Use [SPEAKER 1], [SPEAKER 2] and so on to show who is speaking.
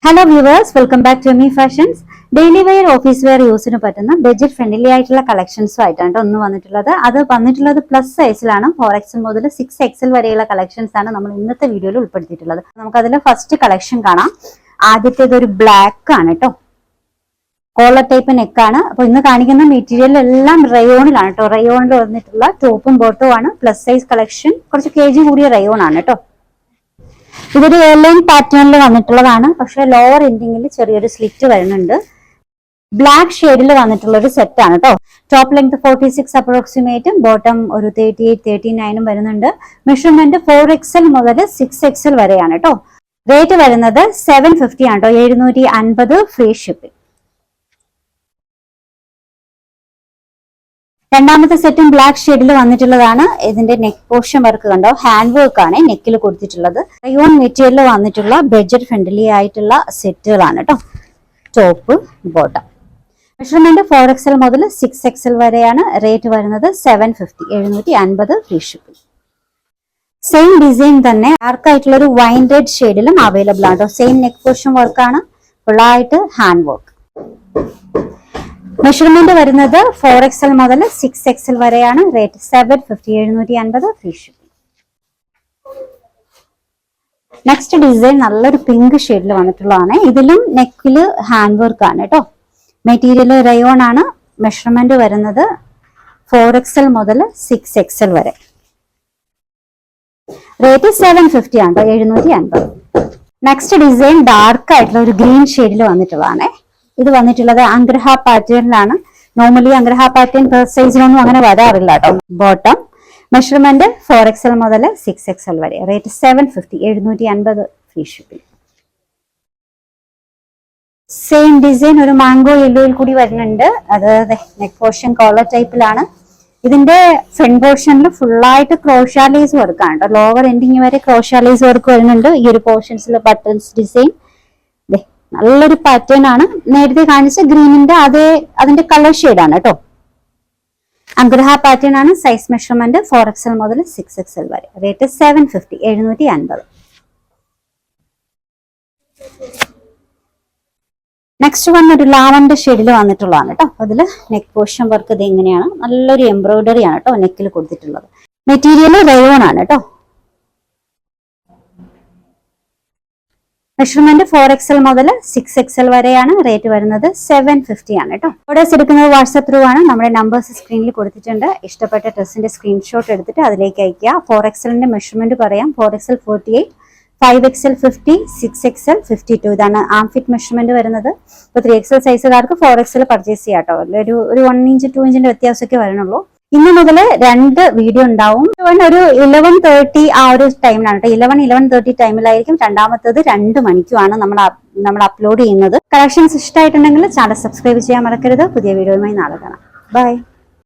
[SPEAKER 1] Hello viewers, welcome back to Emi fashions. Daily wear office wear യൂസിന് പറ്റുന്ന budget friendly ആയിട്ടുള്ള കളക്ഷൻസും ആയിട്ടാണ് ഒന്ന് വന്നിട്ടുള്ളത്. അത് വന്നിട്ടുള്ളത് പ്ലസ് സൈസിലാണ്. 4XL മുതൽ 6XL വരെയുള്ള കളക്ഷൻസ് ആണ് നമ്മൾ ഇന്നത്തെ വീഡിയോയിൽ ഉൾപ്പെടുത്തിയിട്ടുള്ളത്. നമുക്ക് അതിൽ ഫസ്റ്റ് കളക്ഷൻ കാണാം. ആദ്യത്തേത് ഒരു ബ്ലാക്ക് ആണ് കേട്ടോ, കോളർ ടൈപ്പ് നെക്കാണ്. അപ്പൊ ഇന്ന് കാണിക്കുന്ന മെറ്റീരിയൽ എല്ലാം റയോണിലാണ് കേട്ടോ. റയോണിൽ വന്നിട്ടുള്ള ടോപ്പും ബോട്ടും ആണ്. പ്ലസ് സൈസ് കളക്ഷൻ, കുറച്ച് kg കൂടിയ റയോൺ ആണ് കേട്ടോ. ഇതൊരു എയർലൈൻ പാറ്റേണിൽ വന്നിട്ടുള്ളതാണ്. പക്ഷെ ലോവർ എൻഡിങ്ങിൽ ചെറിയൊരു സ്ലിറ്റ് വരുന്നുണ്ട്. ബ്ലാക്ക് ഷെയ്ഡിൽ വന്നിട്ടുള്ള ഒരു സെറ്റ് ആണ് കേട്ടോ. ടോപ്പ് ലെങ്ത് 46 അപ്രോക്സിമേറ്റും ബോട്ടം ഒരു 38-39 വരുന്നുണ്ട്. മെഷർമെന്റ് 4XL മുതൽ 6XL വരെയാണ് കേട്ടോ. റേറ്റ് വരുന്നത് 750 ആണ് കേട്ടോ. 750 ഫ്രീ ഷിപ്പിംഗ്. രണ്ടാമത്തെ സെറ്റും ബ്ലാക്ക് ഷെയ്ഡിൽ വന്നിട്ടുള്ളതാണ്. ഇതിന്റെ നെക്ക് പോർഷൻ വർക്ക് കണ്ടോ, ഹാൻഡ് വർക്ക് ആണ് നെക്കിൽ കൊടുത്തിട്ടുള്ളത്. റയോൺ മെറ്റീരിയൽ വന്നിട്ടുള്ള ബഡ്ജറ്റ് ഫ്രണ്ട്ലി ആയിട്ടുള്ള സെറ്റുകളാണ് കേട്ടോ. Top bottom. മെഷർമെന്റ് 4XL മുതൽ 6XL വരെയാണ്. റേറ്റ് വരുന്നത് 750, 750 ഫ്രീ ഷിപ്പിംഗ്. സെയിം ഡിസൈൻ തന്നെ ഡാർക്ക് ആയിട്ടുള്ള ഒരു വൈൻ റെഡ് ഷെയ്ഡിലും അവൈലബിൾ ആണ് കേട്ടോ. സെയിം നെക്ക് പോർഷൻ വർക്കാണ്, ഫുള്ളായിട്ട് ഹാൻഡ് വർക്ക്. മെഷർമെന്റ് വരുന്നത് 4XL മുതൽ 6XL വരെയാണ്. Rate 750, 750 free shipping. Next design നല്ലൊരു പിങ്ക് ഷെയ്ഡിൽ വന്നിട്ടുള്ളതാണ്. ഇതിലും നെക്കില് ഹാൻഡ് വർക്ക് ആണ് കേട്ടോ. മെറ്റീരിയൽ റയോൺ ആണ്. മെഷർമെന്റ് വരുന്നത് 4XL മുതൽ 6XL വരെ. റേറ്റ് 750 ആണ് കേട്ടോ, 750. നെക്സ്റ്റ് ഡിസൈൻ ഡാർക്ക് ആയിട്ടുള്ള ഒരു ഗ്രീൻ ഷെയ്ഡിൽ വന്നിട്ടുള്ളതാണ്. ഇത് വന്നിട്ടുള്ളത് അഗ്രഹ പാറ്റേണിലാണ്. നോർമലി അഗ്രഹ പാറ്റേൺ പ്ലസ് സൈസിലൊന്നും അങ്ങനെ വരാറില്ല കേട്ടോ. ബോട്ടം മെഷർമെന്റ് 4XL മുതൽ 6XL വരെ. Rate 750, 750 free shipping. Same design ഒരു മാംഗോ യെല്ലോയിൽ കൂടി വരുന്നുണ്ട്. അത് നെക്ക് പോർഷൻ കോളർ ടൈപ്പിലാണ്. ഇതിന്റെ ഫ്രണ്ട് പോർഷനിൽ ഫുള്ളായിട്ട് ക്രോഷ്യാലേസ് വർക്കാണ് കേട്ടോ. ലോവർ എൻഡിങ് വരെ ക്രോഷ്യാലേസ് വർക്ക് വരുന്നുണ്ട്. ഈ ഒരു പോർഷൻസിൽ ബട്ടൺസ് ഡിസൈൻ നല്ലൊരു പാറ്റേൺ ആണ്. നേരത്തെ കാണിച്ച ഗ്രീനിന്റെ അതിന്റെ കളർ ഷെയ്ഡ് ആണ് കേട്ടോ. അഗ്രഹ പാറ്റേൺ ആണ്. സൈസ് മെഷർമെന്റ് 4XL മുതൽ 6XL വരെ. റേറ്റ് 750, 750. നെക്സ്റ്റ് വൺ ഒരു ലാവൻഡർ ഷെയ്ഡിൽ വന്നിട്ടുള്ളതാണ് കേട്ടോ. അതിൽ നെക്ക് പോർഷൻ വർക്ക് ഇത് എങ്ങനെയാണ്, നല്ലൊരു എംബ്രോയിഡറി ആണ് കേട്ടോ നെക്കിൽ കൊടുത്തിട്ടുള്ളത്. മെറ്റീരിയൽ റയോൺ ആണ് കേട്ടോ. മെഷർമെന്റ് 4XL മുതൽ 6XL വരെയാണ്. റേറ്റ് വരുന്നത് 750 ആണ് കേട്ടോ. ഓർഡേഴ്സ് എടുക്കുന്നത് വാട്സ്ആപ്പ് ത്രൂ ആണ്. നമ്മുടെ നമ്പേഴ്സ് സ്ക്രീനിൽ കൊടുത്തിട്ടുണ്ട്. ഇഷ്ടപ്പെട്ട ഡ്രസ്സിന്റെ സ്ക്രീൻഷോട്ട് എടുത്തിട്ട് അതിലേക്ക് അയക്കുക. 4XLന്റെ മെഷർമെന്റ് പറയാം. 4XL 48, 5XL 50, 6XL 52. ഇതാണ് ആം ഫിറ്റ് മെഷർമെന്റ് വരുന്നത്. ഇപ്പൊ 3XL സൈസുകാർക്ക് 4XL പർച്ചേസ് ചെയ്യാം കേട്ടോ. ഒരു 1 ഇഞ്ച് 2 ഇഞ്ചിന്റെ വ്യത്യാസമൊക്കെ വരണുള്ളൂ. ഇന്ന് മുതൽ 2 വീഡിയോ ഉണ്ടാവും. ഒരു 11:30 ആ ഒരു ടൈമിലാണ് കേട്ടോ. 11:30 ടൈമിലായിരിക്കും. രണ്ടാമത്തത് 2 മണിക്കുമാണ് നമ്മൾ അപ്ലോഡ് ചെയ്യുന്നത്. കളക്ഷൻസ് ഇഷ്ടമായിട്ടുണ്ടെങ്കിൽ ചാനൽ സബ്സ്ക്രൈബ് ചെയ്യാൻ മറക്കരുത്. പുതിയ വീഡിയോയുമായി നാളെ കാണാം. ബൈ.